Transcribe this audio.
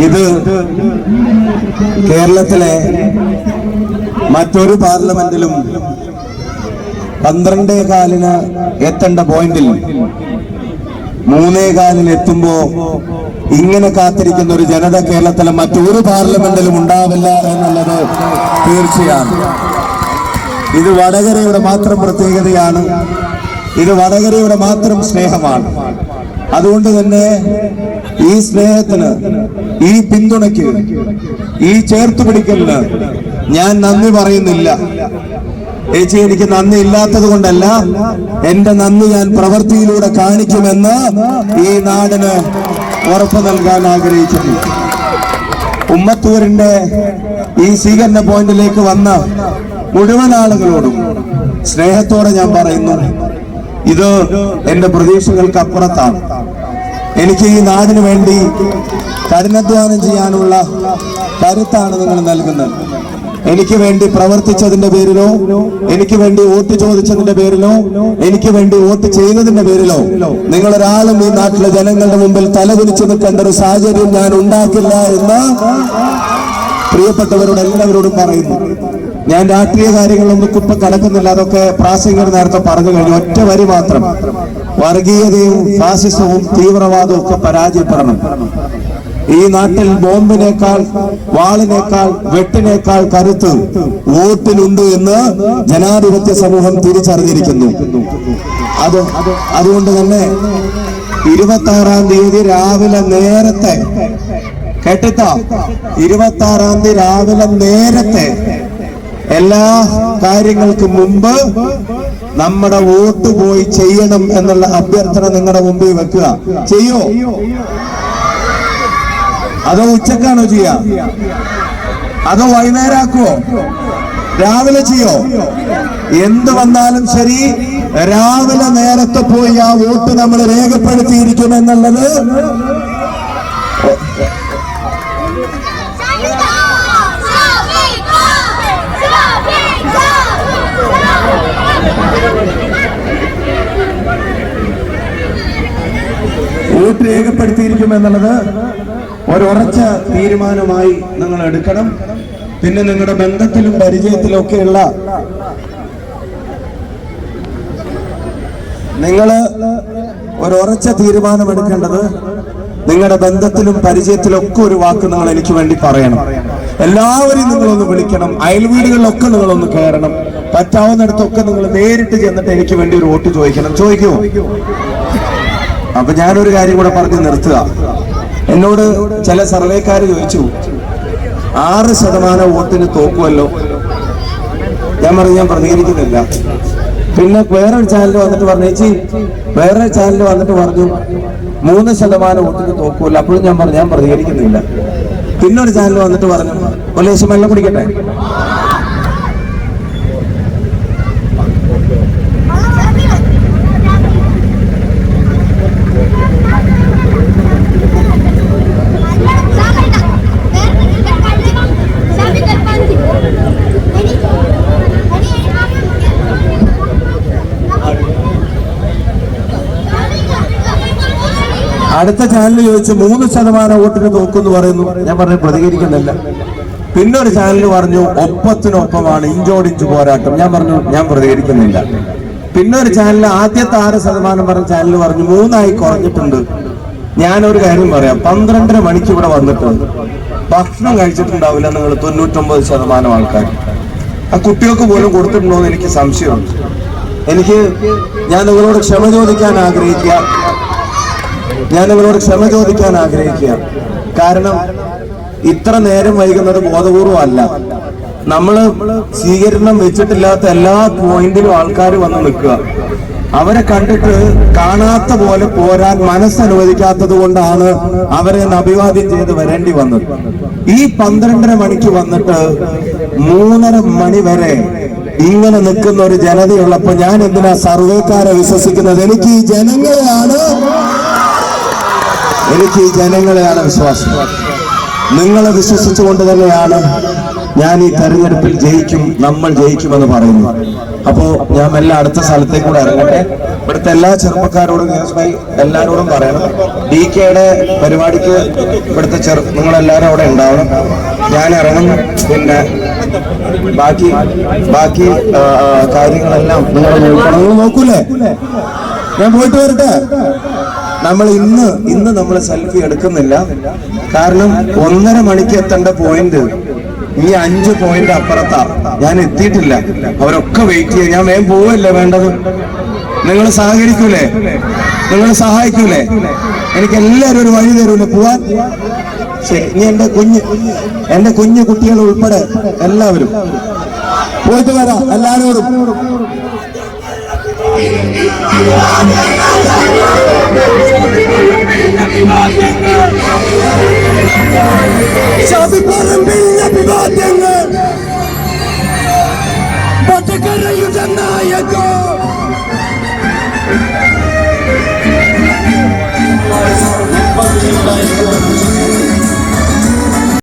ഇത് കേരളത്തിലെ മറ്റൊരു പാർലമെന്റിലും 12:15 എത്തേണ്ട പോയിന്റിൽ 3:15 എത്തുമ്പോ ഇങ്ങനെ കാത്തിരിക്കുന്ന ഒരു ജനത കേരളത്തിലെ മറ്റൊരു പാർലമെന്റിലും ഉണ്ടാവില്ല എന്നുള്ളത് തീർച്ചയാണ്. ഇത് വടകരയുടെ മാത്രം പ്രത്യേകതയാണ്. ഇത് വടകരയുടെ മാത്രം സ്നേഹമാണ്. അതുകൊണ്ട് തന്നെ ഈ സ്നേഹത്തിന്, ഈ പിന്തുണയ്ക്ക്, ഈ ചേർത്തുപിടിക്കലിന് ഞാൻ നന്ദി പറയുന്നില്ല. ചേച്ചി, എനിക്ക് നന്ദി ഇല്ലാത്തത് കൊണ്ടല്ല, എന്റെ നന്ദി ഞാൻ പ്രവൃത്തിയിലൂടെ കാണിക്കുമെന്ന് ഈ നാടിന് ഉറപ്പ് നൽകാൻ ആഗ്രഹിക്കുന്നു. ഉമ്മത്തൂരിന്റെ ഈ സ്വീകരണ പോയിന്റിലേക്ക് വന്ന മുഴുവൻ ആളുകളോടും സ്നേഹത്തോടെ ഞാൻ പറയുന്നു, ഇത് എന്റെ പ്രതീക്ഷകൾക്ക് അപ്പുറത്താണ്. എനിക്ക് ഈ നാടിന് വേണ്ടി കഠിനാധ്വാനം ചെയ്യാനുള്ള കരുത്താണ് നിങ്ങൾ നൽകുന്നത്. എനിക്ക് വേണ്ടി പ്രവർത്തിച്ചതിന്റെ പേരിലോ, എനിക്ക് വേണ്ടി വോട്ട് ചോദിച്ചതിന്റെ പേരിലോ, എനിക്ക് വേണ്ടി വോട്ട് ചെയ്തതിന്റെ പേരിലോ നിങ്ങളൊരാളും ഈ നാട്ടിലെ ജനങ്ങളുടെ മുമ്പിൽ തലകുനിച്ചു നിൽക്കേണ്ട ഒരു സാഹചര്യം ഞാൻ ഉണ്ടാക്കില്ല എന്ന് പ്രിയപ്പെട്ടവരോട് എല്ലാവരോടും പറയുന്നു. ഞാൻ രാഷ്ട്രീയ കാര്യങ്ങളൊന്നും ഇപ്പൊ കടക്കുന്നില്ല. അതൊക്കെ പ്രാസംഗികർ നേരത്തെ പറഞ്ഞു കഴിഞ്ഞു. ഒറ്റ വരി മാത്രം: വർഗീയതയും ഫാസിസവും തീവ്രവാദവും ഒക്കെ പരാജയപ്പെടണം. ഈ നാട്ടിൽ ബോംബിനേക്കാൾ, വാളിനേക്കാൾ, വെട്ടിനേക്കാൾ കരുത്ത് വോട്ടിനുണ്ട് എന്ന് ജനാധിപത്യ സമൂഹം തിരിച്ചറിഞ്ഞിരിക്കുന്നു. അതുകൊണ്ട് തന്നെ 26-ാം തീയതി രാവിലെ നേരത്തെ, കേട്ടിട്ടോ, 26-ാം തീയതി രാവിലെ നേരത്തെ എല്ലാ കാര്യങ്ങൾക്കും മുമ്പ് നമ്മുടെ വോട്ട് പോയി ചെയ്യണം എന്നുള്ള അഭ്യർത്ഥന നിങ്ങളുടെ മുമ്പിൽ വെക്കുക. ചെയ്യോ? അതോ ഉച്ചക്കാണോ ചെയ്യാ? അതോ വൈകുന്നേരമാക്കുവോ? രാവിലെ ചെയ്യോ? എന്ത് വന്നാലും ശരി, രാവിലെ നേരത്തെ പോയി ആ വോട്ട് നമ്മൾ രേഖപ്പെടുത്തിയിരിക്കുമെന്നുള്ളത് വോട്ട് രേഖപ്പെടുത്തിയിരിക്കുമെന്നുള്ളത് ഒരുറച്ച തീരുമാനമായി നിങ്ങൾ എടുക്കണം. പിന്നെ നിങ്ങളുടെ ബന്ധത്തിലും പരിചയത്തിലും ഒക്കെയുള്ള നിങ്ങൾ ഒരുറച്ച തീരുമാനം എടുക്കേണ്ടത്, നിങ്ങളുടെ ബന്ധത്തിലും പരിചയത്തിലൊക്കെ ഒരു വാക്ക് നിങ്ങൾ എനിക്ക് വേണ്ടി പറയണം. എല്ലാവരെയും നിങ്ങളൊന്ന് വിളിക്കണം. അയൽവീടുകളിലൊക്കെ നിങ്ങളൊന്ന് കയറണം. പറ്റാവുന്നിടത്തൊക്കെ നിങ്ങൾ നേരിട്ട് ചെന്നിട്ട് എനിക്ക് വേണ്ടി ഒരു വോട്ട് ചോദിക്കണം. ചോദിക്കുമോ? അപ്പൊ ഞാനൊരു കാര്യം കൂടെ പറഞ്ഞ് നിർത്തുക. എന്നോട് ചില സർവേക്കാർ ചോദിച്ചു, 6% വോട്ടിന് തോക്കുമല്ലോ. ഞാൻ പറഞ്ഞു, ഞാൻ പ്രതികരിക്കുന്നില്ല. പിന്നെ വേറൊരു ചാനൽ വന്നിട്ട് പറഞ്ഞു, ചേച്ചി വേറൊരു ചാനൽ വന്നിട്ട് പറഞ്ഞു 3% വോട്ടിന് തോക്കുമല്ലോ. അപ്പോഴും ഞാൻ പറഞ്ഞു, ഞാൻ പ്രതികരിക്കുന്നില്ല. പിന്നൊരു ചാനൽ വന്നിട്ട് പറഞ്ഞു, ഒരു ലേശം വെള്ളം കുടിക്കട്ടെ. അടുത്ത ചാനൽ ചോദിച്ചു 3% വോട്ടിന് തോക്കുന്ന് പറയുന്നു. ഞാൻ പറഞ്ഞു, പ്രതികരിക്കുന്നില്ല. പിന്നൊരു ചാനൽ പറഞ്ഞു ഒപ്പത്തിനൊപ്പമാണ്, ഇഞ്ചോടിഞ്ച് പോരാട്ടം. ഞാൻ പറഞ്ഞു, ഞാൻ പ്രതികരിക്കുന്നില്ല. പിന്നൊരു ചാനൽ, ആദ്യത്തെ 6% പറഞ്ഞ ചാനൽ പറഞ്ഞു 3 കുറഞ്ഞിട്ടുണ്ട്. ഞാനൊരു കാര്യം പറയാം, 12:30 മണിക്ക് ഇവിടെ വന്നിട്ടുണ്ട്. ഭക്ഷണം കഴിച്ചിട്ടുണ്ടാവില്ല നിങ്ങൾ 99% ആൾക്കാർ. ആ കുട്ടികൾക്ക് പോലും കൊടുത്തിട്ടുണ്ടോ എന്ന് എനിക്ക് സംശയമുണ്ട്. ഞാൻ നിങ്ങളോട് ക്ഷമ ചോദിക്കാൻ ആഗ്രഹിക്കുക. കാരണം ഇത്ര നേരം വൈകുന്നത് ബോധപൂർവം അല്ല. നമ്മള് സ്വീകരണം വെച്ചിട്ടില്ലാത്ത എല്ലാ പോയിന്റിലും ആൾക്കാർ വന്ന് നിൽക്കുക. അവരെ കണ്ടിട്ട് കാണാത്ത പോലെ പോരാൻ മനസ്സനുവദിക്കാത്തത് കൊണ്ടാണ് അവരെ അഭിവാദ്യം ചെയ്ത് വരേണ്ടി വന്നത്. ഈ 12:30 മണിക്ക് വന്നിട്ട് 3:30 മണി വരെ ഇങ്ങനെ നിൽക്കുന്ന ഒരു ജനതയുള്ളപ്പോ ഞാൻ എന്തിനാ സർവേക്കാരെ വിശ്വസിക്കുന്നത്? എനിക്ക് ഈ ജനങ്ങളെയാണ് വിശ്വാസം. നിങ്ങളെ വിശ്വസിച്ചുകൊണ്ട് തന്നെയാണ് ഞാൻ ഈ തെരഞ്ഞെടുപ്പിൽ നമ്മൾ ജയിക്കുമെന്ന് പറയുന്നു. അപ്പോ ഞാൻ മെല്ലെ അടുത്ത സ്ഥലത്തേക്ക് കൂടെ ഇറങ്ങട്ടെ. ഇവിടുത്തെ എല്ലാ ചെറുപ്പക്കാരോടും ന്യൂസ്മായി എല്ലാവരോടും പറയണം, DKയുടെ പരിപാടിക്ക് ഇവിടുത്തെ നിങ്ങളെല്ലാവരും അവിടെ ഉണ്ടാവണം. ഞാൻ ഇറങ്ങും. പിന്നെ ബാക്കി കാര്യങ്ങളെല്ലാം നിങ്ങൾ നോക്കൂലേ? ഞാൻ പോയിട്ട് വരട്ടെ. നമ്മൾ ഇന്ന് നമ്മൾ സെൽഫി എടുക്കുന്നില്ല. കാരണം 1.5 മണിക്ക് എത്തേണ്ട പോയിന്റ് ഈ 5 പോയിന്റ് അപ്പുറത്താ. ഞാൻ എത്തിയിട്ടില്ല. അവരൊക്കെ വെയിറ്റ് ചെയ്യാം. ഞാൻ വേഗം പോവല്ലേ വേണ്ടത്? നിങ്ങൾ സഹകരിക്കൂലേ? നിങ്ങൾ സഹായിക്കൂലേ? എനിക്ക് എല്ലാവരും ഒരു വഴി തരൂലേ പോവാൻ? ശരി, ഇനി എന്റെ കുഞ്ഞു കുട്ടികൾ ഉൾപ്പെടെ എല്ലാവരും പോയിട്ട് വരാം. എല്ലാവരോടും Thank you.